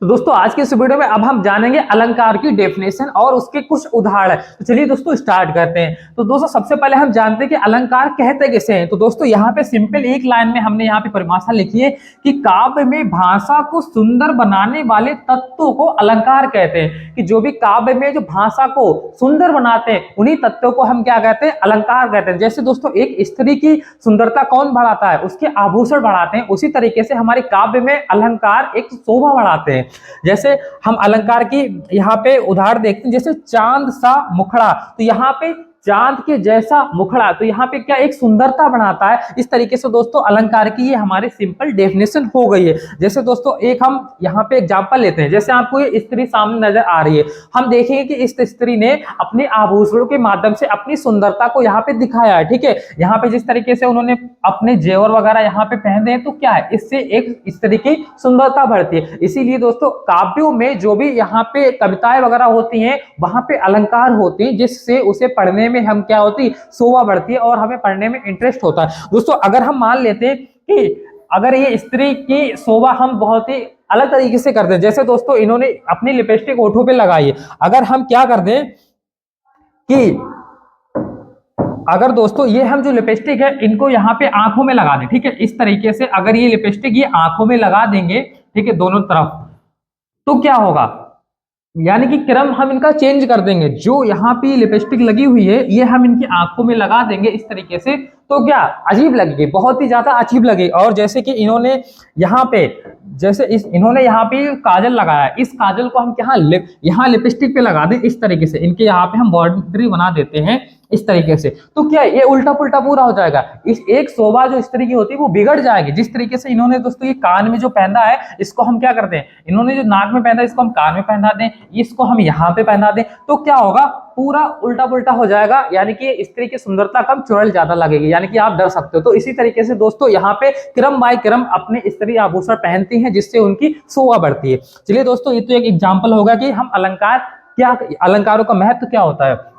तो दोस्तों आज के इस वीडियो में अब हम जानेंगे अलंकार की डेफिनेशन और उसके कुछ उदाहरण। तो चलिए दोस्तों स्टार्ट करते हैं। तो दोस्तों सबसे पहले हम जानते हैं कि अलंकार कहते किसे हैं। तो दोस्तों यहाँ पे सिंपल एक लाइन में हमने यहाँ पे परिभाषा लिखी है कि काव्य में भाषा को सुंदर बनाने वाले तत्वों को अलंकार कहते हैं। कि जो भी काव्य में जो भाषा को सुंदर बनाते हैं उन्हीं तत्वों को हम क्या कहते हैं, अलंकार कहते हैं। जैसे दोस्तों एक स्त्री की सुंदरता कौन बढ़ाता है, उसके आभूषण बढ़ाते हैं, उसी तरीके से हमारे काव्य में अलंकार एक शोभा बढ़ाते हैं। जैसे हम अलंकार की यहाँ पे उदाहरण देखते हैं, जैसे चांद सा मुखड़ा, तो यहाँ पे चांद के जैसा मुखड़ा, तो यहाँ पे क्या एक सुंदरता बढ़ाता है। इस तरीके से दोस्तों अलंकार की ये हमारे सिंपल डेफिनेशन हो गई है। जैसे दोस्तों एक हम यहाँ पे एग्जांपल लेते हैं, जैसे आपको ये स्त्री सामने नजर आ रही है, हम देखेंगे कि इस स्त्री ने अपने आभूषणों के माध्यम से अपनी सुंदरता को यहाँ पे दिखाया है। ठीक है, यहाँ पे जिस तरीके से उन्होंने अपने जेवर वगैरह यहाँ पे पहने हैं, तो क्या है, इससे एक स्त्री की सुंदरता बढ़ती है। इसीलिए दोस्तों काव्यों में जो भी यहाँ पे कविताएं वगैरह होती हैं वहां पे अलंकार होती हैं, जिससे उसे पढ़ने में हम क्या होती, शोभा बढ़ती है और हमें पढ़ने में इंटरेस्ट होता है। दोस्तों अगर हम मान लेते हैं कि अगर ये स्त्री की शोभा हम बहुत ही अलग तरीके से कर दें, जैसे दोस्तों इन्होंने अपनी लिपस्टिक होठों पे लगाई है, अगर हम क्या कर दें कि अगर दोस्तों ये हम जो लिपस्टिक है इनको यहाँ पे आंखों में लगा दें, ठीक है, इस तरीके से अगर ये लिपस्टिक ये आंखों में लगा देंगे, ठीक है, दोनों तरफ, तो क्या होगा, यानी कि क्रम हम इनका चेंज कर देंगे। जो यहाँ पे लिपस्टिक लगी हुई है ये हम इनकी आंखों में लगा देंगे इस तरीके से, तो क्या अजीब लगेगी, बहुत ही ज्यादा अजीब लगे। और जैसे कि इन्होंने यहाँ पे जैसे इन्होंने यहाँ पे काजल लगाया है, इस काजल को हम यहाँ लिपस्टिक पे लगा दें इस तरीके से, इनके यहाँ पे हम बाउंड्री बना देते हैं इस तरीके से, तो क्या ये उल्टा पुल्टा पूरा हो जाएगा। इस एक शोभा जो इस तरीके होती है वो बिगड़ जाएगी। जिस तरीके से इन्होंने दोस्तों ये कान में जो पहना है इसको हम क्या करते हैं, इन्होंने जो नाक में पहना है इसको हम कान में पहना दें, इसको हम यहाँ पे पहना दें, तो क्या होगा, पूरा उल्टा पुल्टा हो जाएगा, यानी कि स्त्री की सुंदरता कम चुड़ैल ज्यादा लगेगी, यानी कि आप डर सकते हो। तो इसी तरीके से दोस्तों यहाँ पे क्रम बाय क्रम अपने स्त्री आभूषण पहनती हैं जिससे उनकी शोभा बढ़ती है। चलिए दोस्तों ये तो एक एग्जाम्पल होगा कि हम अलंकारों का महत्व क्या होता है।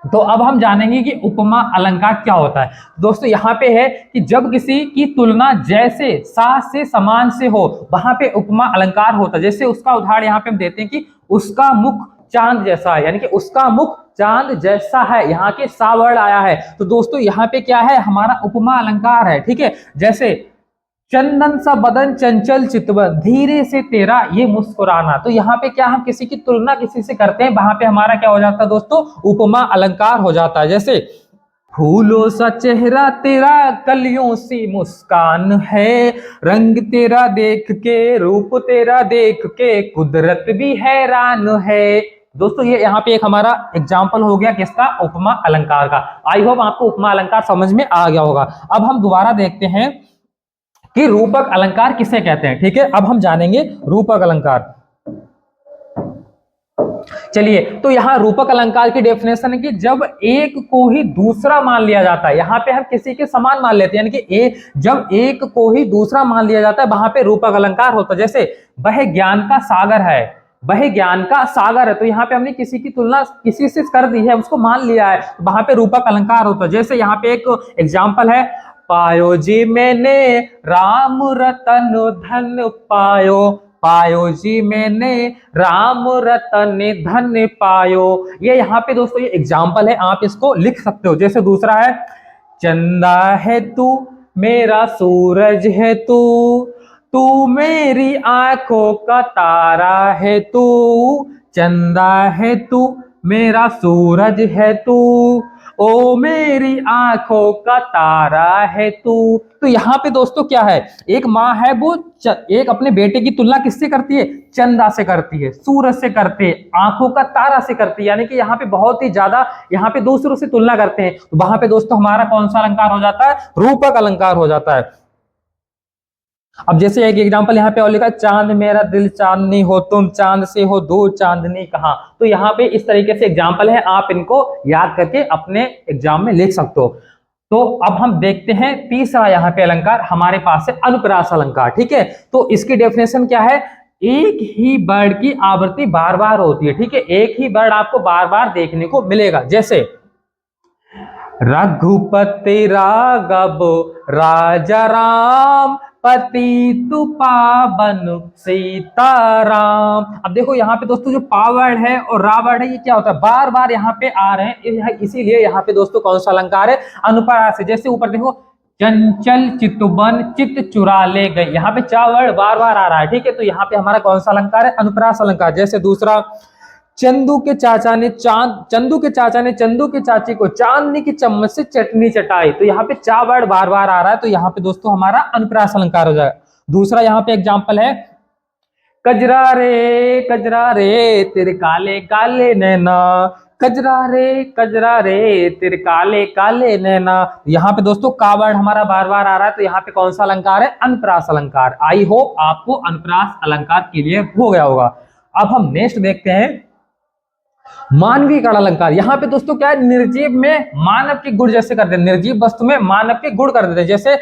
तो अब हम जानेंगे कि उपमा अलंकार क्या होता है। दोस्तों यहाँ पे है कि जब किसी की तुलना जैसे सा से समान से हो वहां पे उपमा अलंकार होता है। जैसे उसका उदाहरण यहाँ पे हम देते हैं कि उसका मुख चांद जैसा है, यानी कि उसका मुख चांद जैसा है, यहाँ के सा वर्ड आया है। तो दोस्तों यहाँ पे क्या है, हमारा उपमा अलंकार है। ठीक है, जैसे चंदन सा बदन चंचल चितवन धीरे से तेरा ये मुस्कुराना, तो यहाँ पे क्या हम किसी की तुलना किसी से करते हैं, वहां पे हमारा क्या हो जाता है दोस्तों, उपमा अलंकार हो जाता है। जैसे फूलों सा चेहरा तेरा कलियों सी मुस्कान है, रंग तेरा देख के रूप तेरा देख के कुदरत भी हैरान है। दोस्तों ये यहाँ पे एक हमारा एग्जाम्पल हो गया किसका, उपमा अलंकार का। आई होप आपको उपमा अलंकार समझ में आ गया होगा। अब हम दोबारा देखते हैं कि रूपक अलंकार किसे कहते हैं। ठीक है, अब हम जानेंगे रूपक अलंकार। चलिए, तो यहां रूपक अलंकार की डेफिनेशन है कि जब एक को ही दूसरा मान लिया जाता है, यहां पे हम किसी के समान मान लेते हैं, यानी कि जब एक को ही दूसरा मान लिया जाता है वहां पे रूपक अलंकार होता है। जैसे वह ज्ञान का सागर है, वह ज्ञान का सागर है, तो यहाँ पे हमने किसी की तुलना किसी से कर दी है, उसको मान लिया है, वहां पे रूपक अलंकार होता है। जैसे यहाँ पे एक एग्जाम्पल है, पायो जी मैंने राम रतन धन पायो, पायो जी मैंने राम रतन धन पायो। ये यहाँ पे दोस्तों ये एग्जाम्पल है, आप इसको लिख सकते हो। जैसे दूसरा है, चंदा है तू मेरा सूरज है तू, तू मेरी आंखों का तारा है तू, चंदा है तू मेरा सूरज है तू, ओ मेरी आंखों का तारा है तू। तो यहाँ पे दोस्तों क्या है, एक माँ है वो एक अपने बेटे की तुलना किससे करती है, चंदा से करती है, सूरज से करती है, आंखों का तारा से करती है, यानी कि यहाँ पे बहुत ही ज्यादा यहाँ पे दूसरों से तुलना करते हैं। तो वहां पे दोस्तों हमारा कौन सा अलंकार हो जाता है, रूपक अलंकार हो जाता है। अब जैसे एक एग्जांपल यहाँ पे और लिखा, चांद मेरा दिल चांदनी हो तुम, चांद से हो दो चांदनी कहां। तो यहाँ पे इस तरीके से एग्जांपल है, आप इनको याद करके अपने एग्जाम में लिख सकते हो। तो अब हम देखते हैं तीसरा यहाँ पे अलंकार हमारे पास है अनुप्रास अलंकार। ठीक है, तो इसकी डेफिनेशन क्या है, एक ही वर्ड की आवृत्ति बार बार होती है। ठीक है, एक ही वर्ड आपको बार बार देखने को मिलेगा। जैसे रघुपति राघव राजा राम पतित पावन सीताराम। अब देखो यहाँ पे दोस्तों जो पा वर्ड है और रा वर्ड है ये क्या होता है, बार बार यहाँ पे आ रहे हैं, इसीलिए यहाँ पे दोस्तों कौन सा अलंकार है, अनुप्रास है। जैसे ऊपर देखो चंचल चितवन चित चुरा ले गए, यहाँ पे चा वर्ड बार बार आ रहा है, ठीक है, तो यहाँ पे हमारा कौन सा अलंकार है, अनुप्रास अलंकार। जैसे दूसरा चंदू के चाचा ने चंदू के चाची को चांदनी की चम्मच से चटनी चटाई, तो यहाँ पे चा वर्ड बार बार आ रहा है, तो यहाँ पे दोस्तों हमारा अनुप्रास अलंकार हो जाएगा। दूसरा यहाँ पे एग्जाम्पल है कजरा रे तेरे काले काले नैना, कजरा रे तेरे काले काले नैना। यहाँ पे दोस्तों का वर्ड हमारा बार बार आ रहा है, तो यहाँ पे कौन सा अलंकार है, अनुप्रास अलंकार। आई होप आपको अनुप्रास अलंकार क्लियर हो गया होगा। अब हम नेक्स्ट देखते हैं मानवीय कण अलंकार। यहाँ पे दोस्तों क्या है, निर्जीव में मानव के गुण जैसे करते हैं, निर्जीव वस्तु में मानव के गुण कर देते हैं। जैसे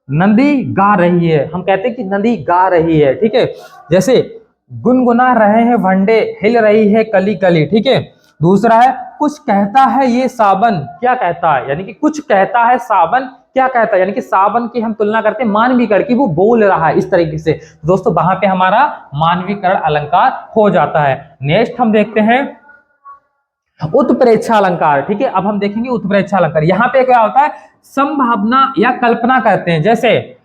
नदी गा रही है, हम कहते हैं कि नदी गा रही है, ठीक है। जैसे गुनगुना रहे हैं भंडे, हिल रही है कली कली, ठीक है। दूसरा है कुछ कहता है ये सावन, क्या कहता है, यानी कि कुछ कहता है सावन क्या कहता है, यानी कि सावन की हम तुलना करते हैं मानवीय कण की, वो बोल रहा है, इस तरीके से दोस्तों वहां पे हमारा मानवीय कण अलंकार हो जाता है। नेक्स्ट हम देखते हैं उत्प्रेक्षा अलंकार, ठीक है। अब हम देखेंगे उत्प्रेक्षा अलंकार। यहाँ पे क्या होता है, संभावना या कल्पना करते हैं। जैसे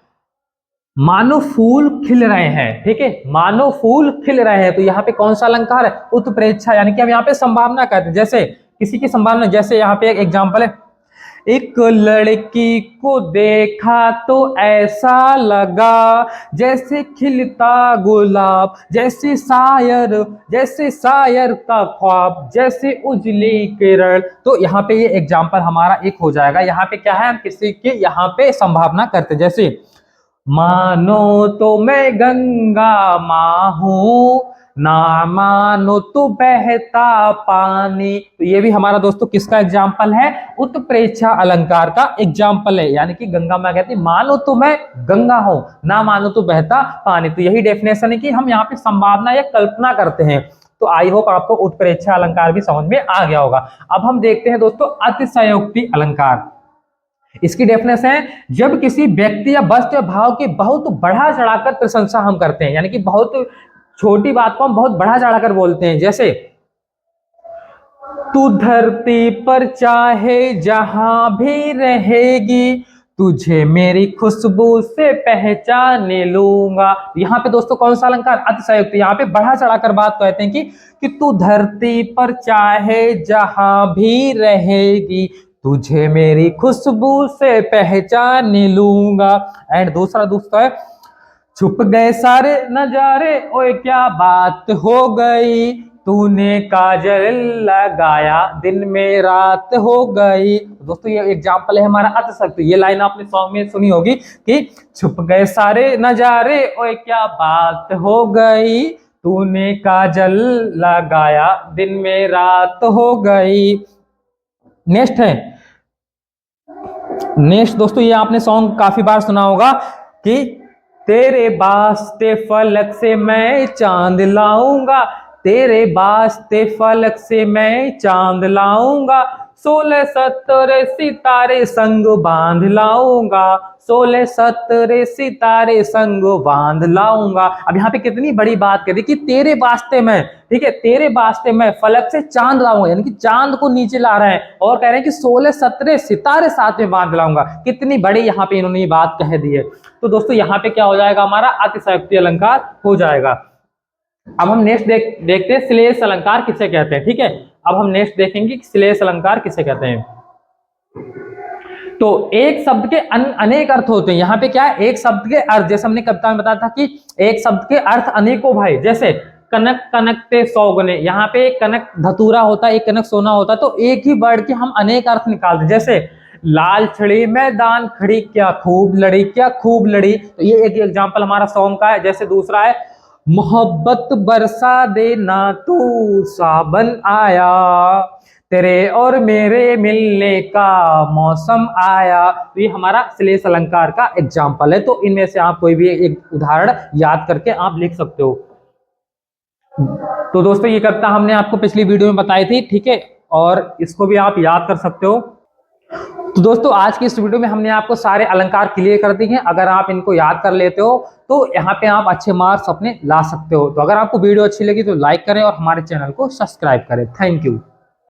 मानो फूल खिल रहे हैं, ठीक है, मानो फूल खिल रहे हैं, तो यहाँ पे कौन सा अलंकार है, उत्प्रेक्षा, यानी कि हम यहाँ पे संभावना कहते हैं। जैसे किसी की संभावना, जैसे यहाँ पे एक एग्जाम्पल है, एक लड़की को देखा तो ऐसा लगा जैसे खिलता गुलाब, जैसे शायर का ख्वाब, जैसे उजली किरण। तो यहाँ पे ये एग्जाम्पल हमारा एक हो जाएगा। यहाँ पे क्या है, हम किसी के यहाँ पे संभावना करते, जैसे मानो तो मैं गंगा माँ हूं, ना मानो तो बहता पानी। तो ये भी हमारा दोस्तों किसका एग्जाम्पल है, उत्प्रेक्षा अलंकार का एग्जाम्पल है। यानी कि गंगा माँ कहती मानो तो मैं गंगा हूं, ना मानो तो बहता पानी। तो यही डेफिनेशन है कि हम यहाँ पे संभावना या कल्पना करते हैं। तो आई होप आपको उत्प्रेक्षा अलंकार भी समझ में आ गया होगा। अब हम देखते हैं दोस्तों अतिशयोक्ति अलंकार। इसकी डेफिनेशन है, जब किसी व्यक्ति या वस्तु या भाव की बहुत बढ़ा चढ़ाकर प्रशंसा हम करते हैं, यानी कि बहुत छोटी बात को हम बहुत बढ़ा चढ़ाकर बोलते हैं। जैसे तू धरती पर चाहे जहां भी रहेगी, तुझे मेरी खुशबू से पहचान लूंगा। यहाँ पे दोस्तों कौन सा अलंकार, अतिशयोक्ति। यहाँ पे बढ़ा चढ़ाकर बात कहते हैं कि तू धरती पर चाहे जहां भी रहेगी, तुझे मेरी खुशबू से पहचान लूंगा। एंड दूसरा दोस्तों है, छुप गए सारे नजारे, ओए क्या बात हो गई, तूने काजल लगाया दिन में रात हो गई। दोस्तों ये एग्जाम्पल है हमारा अतिशयोक्ति। ये लाइन आपने सॉन्ग में सुनी होगी कि छुप गए सारे नजारे, ओए क्या बात हो गई, तूने काजल लगाया दिन में रात हो गई। नेक्स्ट दोस्तों ये आपने सॉन्ग काफी बार सुना होगा कि तेरे वास्ते फलक से मैं चांद लाऊंगा, तेरे वास्ते फलक से मैं चांद लाऊंगा, 16-17 सितारे संग बांध लाऊंगा, 16-17 सितारे संग बांध लाऊंगा। अब यहाँ पे कितनी बड़ी बात कह दी कि तेरे वास्ते मैं, ठीक है, तेरे वास्ते मैं फलक से चांद लाऊंगा, यानी कि चांद को नीचे ला रहे हैं और कह रहे हैं कि 16-17 सितारे साथ में बांध लाऊंगा। कितनी बड़ी यहाँ पे इन्होंने ये बात कह दी है। तो दोस्तों यहाँ पे क्या हो जाएगा, हमारा अतिशयोक्ति अलंकार हो जाएगा। अब हम नेक्स्ट देखते हैं श्लेष अलंकार किसे कहते हैं, ठीक है। अब हम नेक्स्ट देखेंगे कि श्लेष अलंकार किसे कहते हैं। तो एक शब्द के अनेक अर्थ होते हैं। यहाँ पे क्या है, एक शब्द के अर्थ, जैसे हमने कविता में बताया था कि एक शब्द के अर्थ अनेकों भाई। जैसे कनक कनकते सौगने, यहाँ पे एक कनक धतूरा होता है, एक कनक सोना होता है, तो एक ही वर्ड के हम अनेक अर्थ निकालते। जैसे लाल छड़ी मैदान खड़ी, क्या खूब लड़ी, क्या खूब लड़ी। तो ये एक एग्जाम्पल हमारा सॉन्ग का है। जैसे दूसरा है मोहब्बत बरसा देना तू सावन आया, तेरे और मेरे मिलने का मौसम आया। तो ये हमारा श्लेष अलंकार का एग्जाम्पल है। तो इनमें से आप कोई भी एक उदाहरण याद करके आप लिख सकते हो। तो दोस्तों ये कविता हमने आपको पिछली वीडियो में बताई थी, ठीक है, और इसको भी आप याद कर सकते हो। तो दोस्तों आज की इस वीडियो में हमने आपको सारे अलंकार क्लियर कर दिए हैं। अगर आप इनको याद कर लेते हो तो यहाँ पे आप अच्छे मार्क्स अपने ला सकते हो। तो अगर आपको वीडियो अच्छी लगी तो लाइक करें और हमारे चैनल को सब्सक्राइब करें। Thank you.